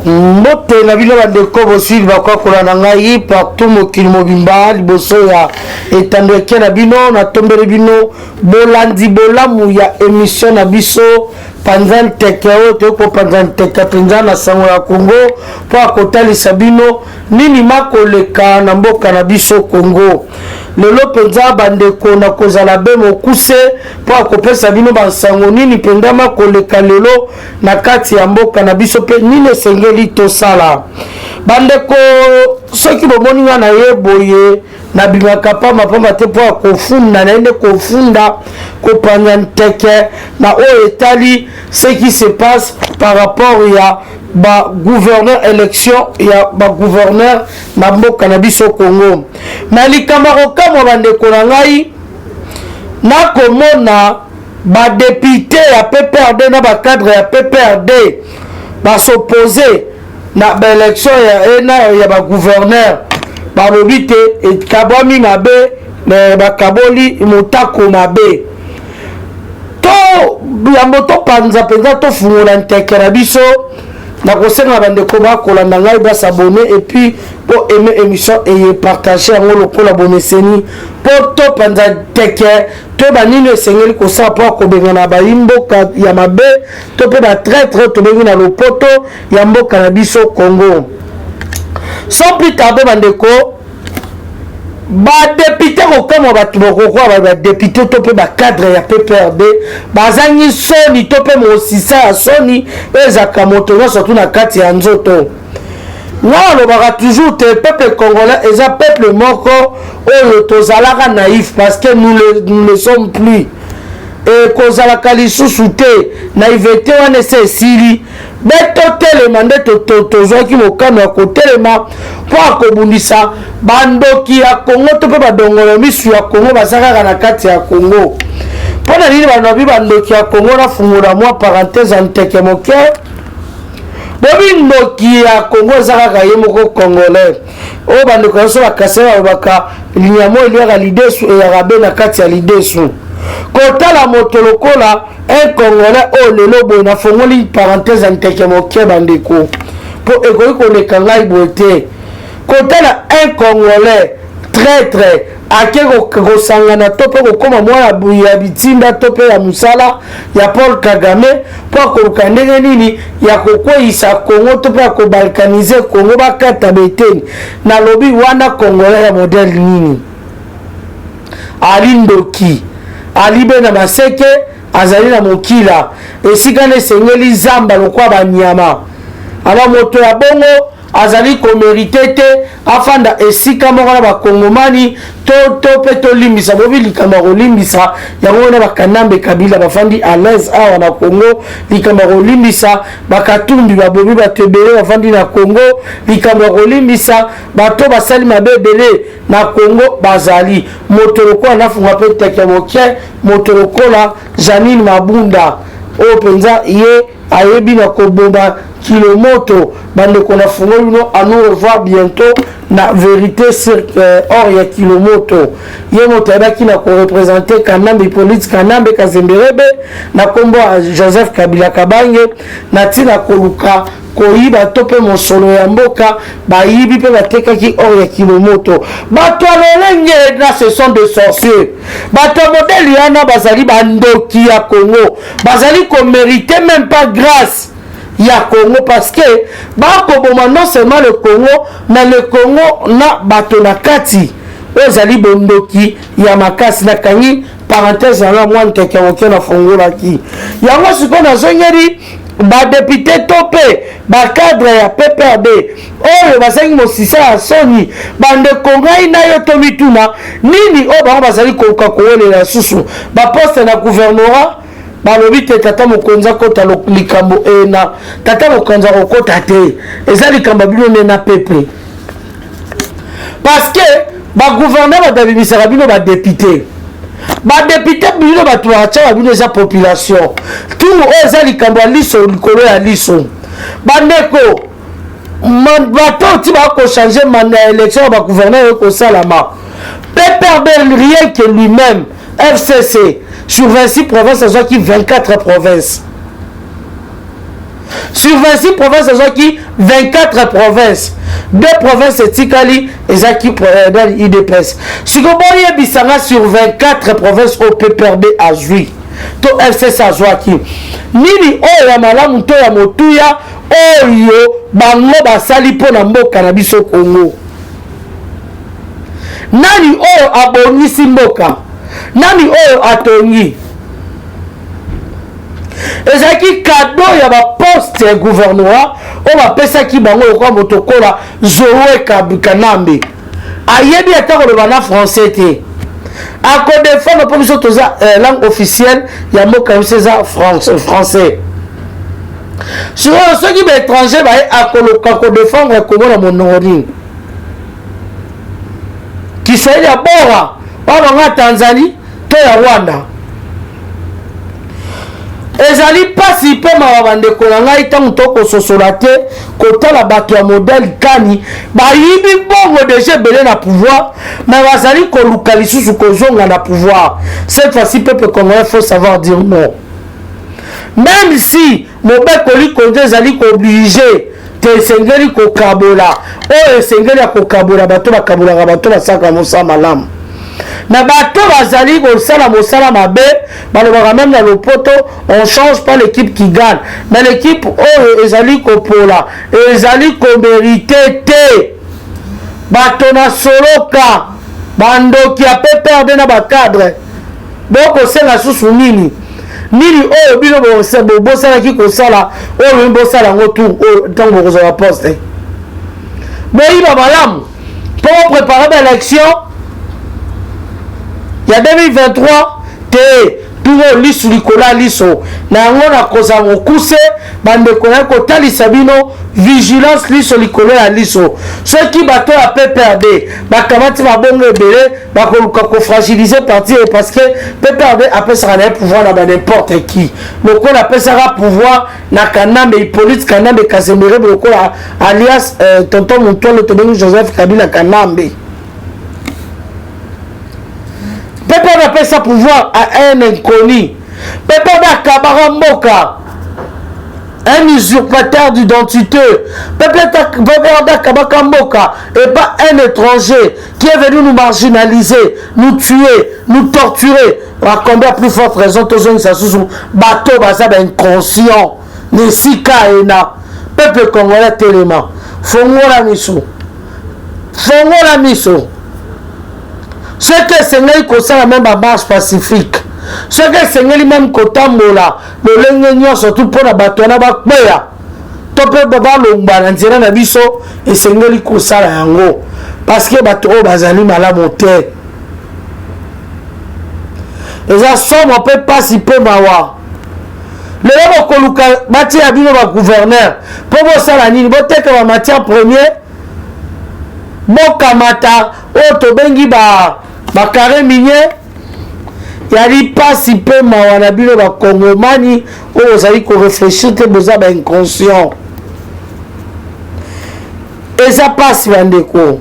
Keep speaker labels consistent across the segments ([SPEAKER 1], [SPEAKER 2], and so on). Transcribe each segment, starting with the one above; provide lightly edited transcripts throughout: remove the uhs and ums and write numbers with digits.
[SPEAKER 1] Mote na bino bandeko bosili bakokola na ngai partout mokili mobimba liboso ya etandeke na bino na tombele bino bolandi bolamu ya émission na biso panzan teke oyo toko panzan teke penza na sango ya Congo po akotalisa bino nini makoleka na mboka na biso Congo. Lelo penza bandeko na kozala be mokuse po akopesa bino bansango nini penza makoleka lelo na kati ya mboka na biso pe nini sengeli tosala. Bandeko soki bomoni nga na yeboye na bimaka pamba te po akofunda na ende kofunda kopanya nteke na oyo etali ce qui se passe par rapport ya ba gouverneur élection ya ba gouverneur na mboka na biso Congo. Na likamba kokamwa bandeko na ngai na komona ba député ya PPRD na ba cadre ya PPRD ba s'opposer na ba élection ya ba gouverneur ba lobite et kabwami mabe ba kaboli motako mabe to yambo to panza penza to fungola nteke na biso na kosenga bandeko bakolanda ngai basabone et puis pour aimer émission et partager yango lokola bomeseni po to panza teke to banini esengeli kosala po akobenga na bayimboka ya mabe to pe ba traître to bengi na lopoto ya mboka na biso Congo. Sans plus tarder bandeko ba député kokama batu bakokwa ba député to pe ba cadre ya PPRD bazangi soni to pe mosisa ya soni ezaka moto surtout na kati ya nzoto. Nous lobaka toujours te peuple congolais et un peuple moko oyo tozalaka naïf parce que nous ne sommes plus et kozalaka lisusu te naïveté wana ese esili beto telema nde tozwaki mokano ya kotelema po akobundisa bandoki ya Congo to mpe badongolo misu ya Congo bazalaka na kati ya Congo. Mpona nini banobi bandoki ya Congo nafungola mwa parenthèse ya nteke moke bobi ndoki ya Congo ezalaka ye moko congolais oyo bandeko nyonso bakasela balobaka linyamo eliaka lidesu eyaka be na kati ya lidesu. Kotala moto lokola un congolais oyo lelo boye nafongoli parenthèse ya nteke moke bandeko po ekoki koleka ngai boye te. Kotala un congolais traître ake kosangana to mpe kokoma mwana ya bitinda to mpe ya mosala ya Paul Kagame po akoluka ndenge nini ya kokweyisa Congo to mpe akobalkanize Congo bakata beteni na lobi wana congolais ya modele nini ali ndoki ali be na maseke azali na mokila esika nde esengeli zamba lokwa banyama ala moto ya bongo azali komerite te afanda esika moko na bakongomani to pe tolimbisa bobi likamba kolimbisa yango na bakanambe kabila bafandi à l'aise awa na Congo likamba kolimbisa bakatumbi babobi batebele bafandi na Congo likamba kolimbisa bato basali mabebele na Congo bazali moto lokola nafunga pe teke moke moto lokola Janine Mabunda o penza ye ayebi na kobomba kilomoto bandeko na fungo bino à nous revoir bientôt na vérité sur or ya kilomoto ye moto abaki na ko représenter Kanambe politique Kanambe Kazemberebe na kombo Joseph Kabila Kabange na tina koluka koyiba to pe mosolo ya mboka bayibi pe batekaki or ya kilomoto bato alolenge na ce sont des sorciers bato modèle yana bazali bandoki ya Congo bazali ko mériter même pas grâce ya Congo parce que bakoboma non seulement le Congo mais le Congo na bato na kati ozali bondoki ya makasi na kangi parenthèse na mwa nteke moke na fongolaki yango siko na zongeri ba député topé ba cadre ya PPRD oyo basangi mosisa ya soni bande kongai na yo to mituna nini o bango bazali koka kowelela susu ba poste na gouvernorat balobi te tata mokonza kota likambo ena tata mokonza kokota te eza likambo bino na pepe parce que ba gouverneur batabimisaka bino ba député bino bato batia bino eza population tout eza likambo ya liso likolo ya liso bandeko bato ti bakochange manda élection ya bagouverneur ekosalama PPRD rien que lui-même FCC sur 26 provinces, qui 24 provinces. Sur 26 provinces, qui 24 provinces. 2 provinces etikali ezaki dans l'IDPS. Si vous voyez bisanga sur 24 provinces au PPRD à Zui. To FCC azwaki. Nini oyo ya malamu to ya motuya oyo bango basali pona mboka na biso Congo. Nani oyo abonisi mboka? Nani oyo atongi? Ezaki cadeau ya ba poste ya gouvernement o ba pesa ki bango kwa motokola Zoé Kanambe. Ayebi ata ko bana français te. A ko défendre pour biso toza langue officielle ya mboka c'est français. Sur ceux qui sont étrangers ba akoloka ko défendre ko na monori. Kiswahili ya bora wa Tanzanie to ya Rwanda. Ezali pasi pe mawabande ko ngai tangu toko sosolate kotala bato ya modèle kani ba yibi bongo déjà belé na pouvoir mais bazali ko luka lisusu ko zonga na pouvoir. Cette fois-ci peuple congolais faut savoir dire non. Même si mobeko li konde ezali ko obligé te sengeli ko kabola o sengeli ko kabola bato ba kabola bato ba saka mosa malamu. Mais bato bazali kosala mosala mabe balobaka même dans le poto on change pas l'équipe qui gagne mais l'équipe oyo ezali kopola ezali komérite te bato na soloka bandoki ya PPRD na bakadre bokosenga susu nini oyo bino bosalaki kosala oyo bosala yango tu ntango bokozala poste boyiba malamu mpo préparer baélection. Il y a 2023, tout liso likola liso. Na ngona koza mokuse bande kona ko tali sabino vigilance liso likola liso. Ceux qui bateau à PPRD, ba kamati ba bongo ebele, ba ko fragiliser parti parce que PPRD après ça a pouvoir na n'importe qui. Donc on appelle ça pouvoir na Kanambe Hippolyte Kanambe Kasemere boko alias tonton Moutoualo Tobengu Joseph Kabila Kanambe. Peuple appelle ça pouvoir à un inconnu. Peuple d'Akabara Mboka, un usurpateur d'identité. Peuple d'Akabara Mboka et pas un étranger qui est venu nous marginaliser, nous tuer, nous torturer. À combien plus forte raison, tous les gens bateau basab inconscient. Nesika ena. Peuple congolais tellement. Fongola miso. Fongola miso. Ce que c'est la même marche pacifique. Ce que c'est même kotambola, le lengenyo surtout pour la batona bakbeya. Topé baba lomba na nzira na biso et c'est ngeli kosala yango parce que bato bazali malamu te. Eza somme peut pas si peu mawa. Le labo koluka bati ya bino ba gouverneur pour bosala nini boteka ba matière première bokamata oto bengi ba carré minier yali pasi pe mawana bino ba kongomani o ozali ko réfléchir te boza ba inconscient eza pasi bandeko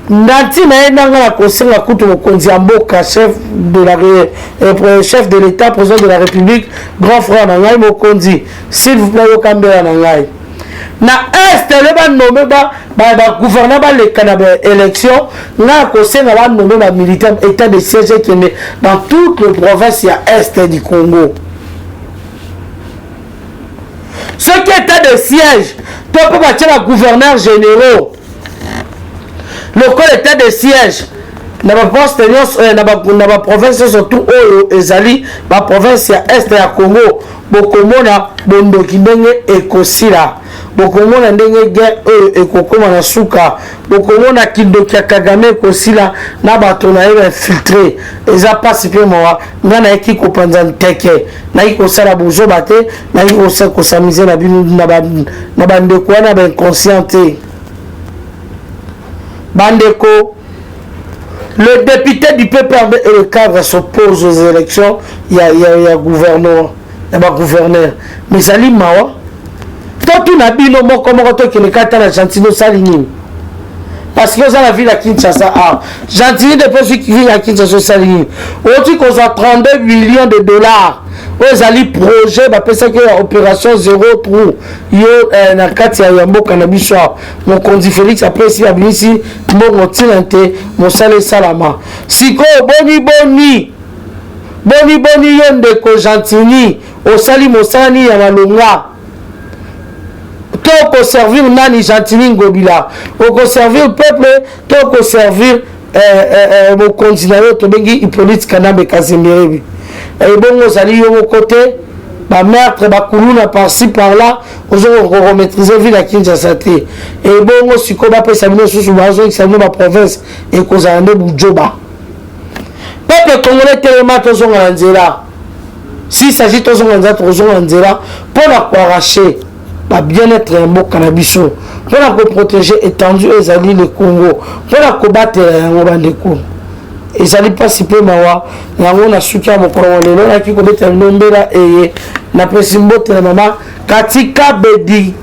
[SPEAKER 1] ndanti na endanga na kosenga kutu mokonzi ya mboka chef de l'état président de la république grand frère na ngai mokonzi s'il vous plaît yokambela na ngai na est le ba nommé ba gouverneur ba le Canada élection na ko senga ba nommé ba militaire état de siège qui est dans toutes les provinces ya est du Congo. Ce qui est état de siège to peut ba tira gouverneur généraux le corps état de siège na ba poste na ba province surtout oyo ezali ba province ya est ya Congo bokomona bondoki ndenge ekosila bokomona ndenge guerre ekokoma na suka bokomona kindoki ya Kagame ekosila na bato na ye infiltré eza pasi pe mawa nga na eki kopanza nteke na ikosala bozoba te na ikosamize na bino na bandeko wana ba inconscient te bandeko. Le député du PPRD et le cadre s'opposent aux élections. Il y a gouverneur. Il y a gouverneur. Mais ça dit mawa. Tout n'a bino mo comme on que le kata la Gentino Saligny. Parce que ça la ville à Kinshasa. Ah, Gentino depuis qui vit à Kinshasa Saligny. On dit qu'on a 32 millions de dollars. ezali projet bapesaki ya opération 0 trou yo na kati ya mboka na biso mokonzi Félix apesi abimisi mbongo ntina te mosala esalama sikoyo boni yo ndeko Gentini osali mosala nini ya malonga to okoservir nani Gentini Ngobila okoservir peuple to okoservir mokonzi na yo tobengi Hippolyte Kanambe Kazemberebi ebongo ozali yo moko te bametre bakuluna par-ci par-là ozokomaîtriser ville ya Kinshasa te ebongo sikoyo bapesa bino susu bazongisa bino baprovince ekozala nde bujoba peuple congolais telema tozonga na nzela s'il s'agit tozonga na nzela tozonga na nzela mpona koarrache bien-être ya mboka na biso mpona koprotege étendue ezali le Congo mpona kobatela yango bandeko ezali mpasi mpe mawa yango na suki ya mokolo lelo naki kobetela bino mbela eye napesi mbote na mama Katika Bedi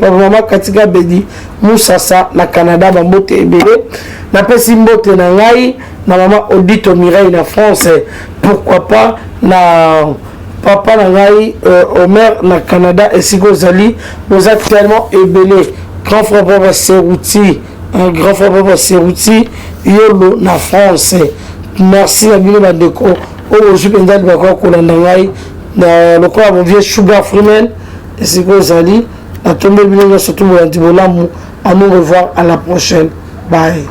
[SPEAKER 1] mama Katika Bedi Musasa na Canada bambote ebele napesi mbote na ngai na mama Odito Mireille na France pourquoi pas na papa na ngai Omer na Canada esiko zali oza tellement ebele grand frère papa Serouti un grand frère papa Serouti yolo na France merci na bino bandeko oyo ozupenzali bakwa kolanda ngai na lokola mon vieux Sugar Freeman esiko zali na tombe bino nyonso to bolandi bolamu à nous revoir à la prochaine bye.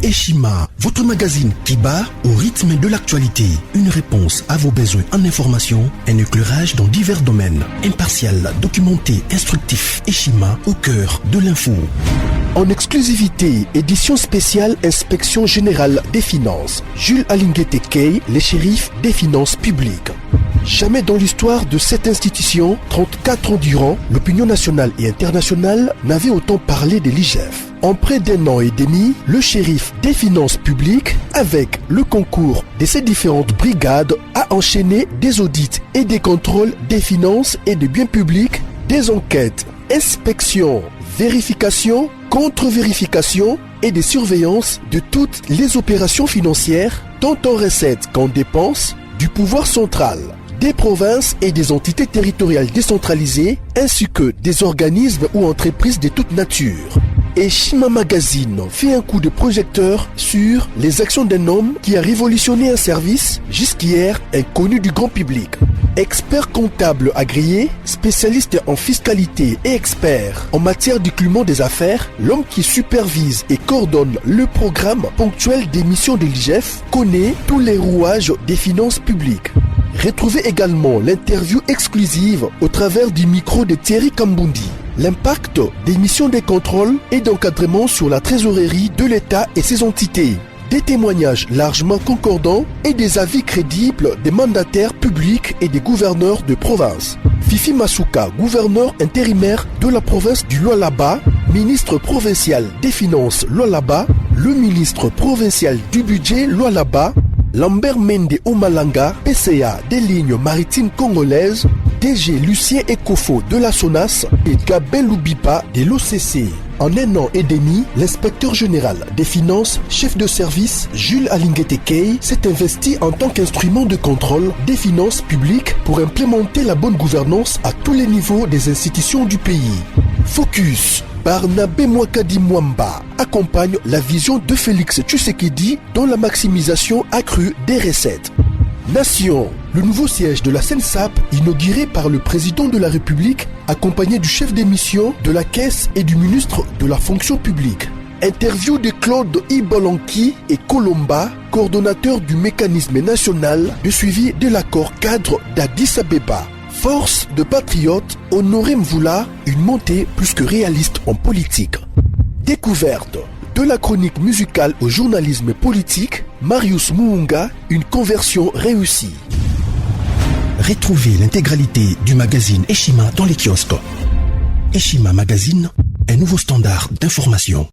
[SPEAKER 2] Eshima, votre magazine qui bat au rythme de l'actualité. Une réponse à vos besoins en information, un éclairage dans divers domaines. Impartial, documenté, instructif. Eshima, au cœur de l'info. En exclusivité, édition spéciale Inspection Générale des Finances. Jules Alinguete Kay, les shérifs des finances publiques. Jamais dans l'histoire de cette institution, 34 ans durant, l'opinion nationale et internationale n'avait autant parlé de l'IGF. En près d'un an et demi, le shérif des finances publiques, avec le concours de ses différentes brigades, a enchaîné des audits et des contrôles des finances et des biens publics, des enquêtes, inspections, vérifications, contre-vérifications et des surveillances de toutes les opérations financières, tant en recettes qu'en dépenses, du pouvoir central, des provinces et des entités territoriales décentralisées, ainsi que des organismes ou entreprises de toute nature. Et Shima Magazine fait un coup de projecteur sur les actions d'un homme qui a révolutionné un service jusqu'hier inconnu du grand public. Expert comptable agréé, spécialiste en fiscalité et expert en matière d'écoulement des affaires, l'homme qui supervise et coordonne le programme ponctuel des missions de l'IGF connaît tous les rouages des finances publiques. Retrouvez également l'interview exclusive au travers du micro de Thierry Kambundi. L'impact des missions de contrôle et d'encadrement sur la trésorerie de l'État et ses entités. Des témoignages largement concordants et des avis crédibles des mandataires publics et des gouverneurs de province. Fifi Masuka, gouverneur intérimaire de la province du Lualaba, ministre provincial des Finances Lualaba, le ministre provincial du budget Lualaba, Lambert Mende Omalanga, PCA des lignes maritimes congolaises, DG Lucien Ekofo de la SONAS et Gabin Loubipa de l'OCC. En un an et demi, l'inspecteur général des finances, chef de service Jules Alinguete Kay, s'est investi en tant qu'instrument de contrôle des finances publiques pour implémenter la bonne gouvernance à tous les niveaux des institutions du pays. Focus. Barnabé Mwakadi Mwamba accompagne la vision de Félix Tshisekedi dans la maximisation accrue des recettes. Nation, le nouveau siège de la SENSAP inauguré par le président de la République, accompagné du chef des missions de la Caisse et du ministre de la Fonction publique. Interview de Claude Ibolanki et Colomba, coordonnateur du mécanisme national de suivi de l'accord cadre d'Addis Abeba. Force de patriotes, Honoré Mvula, une montée plus que réaliste en politique. Découverte. De la chronique musicale au journalisme politique, Marius Muunga, une conversion réussie. Retrouvez l'intégralité du magazine Eshima dans les kiosques. Eshima Magazine, un nouveau standard d'information.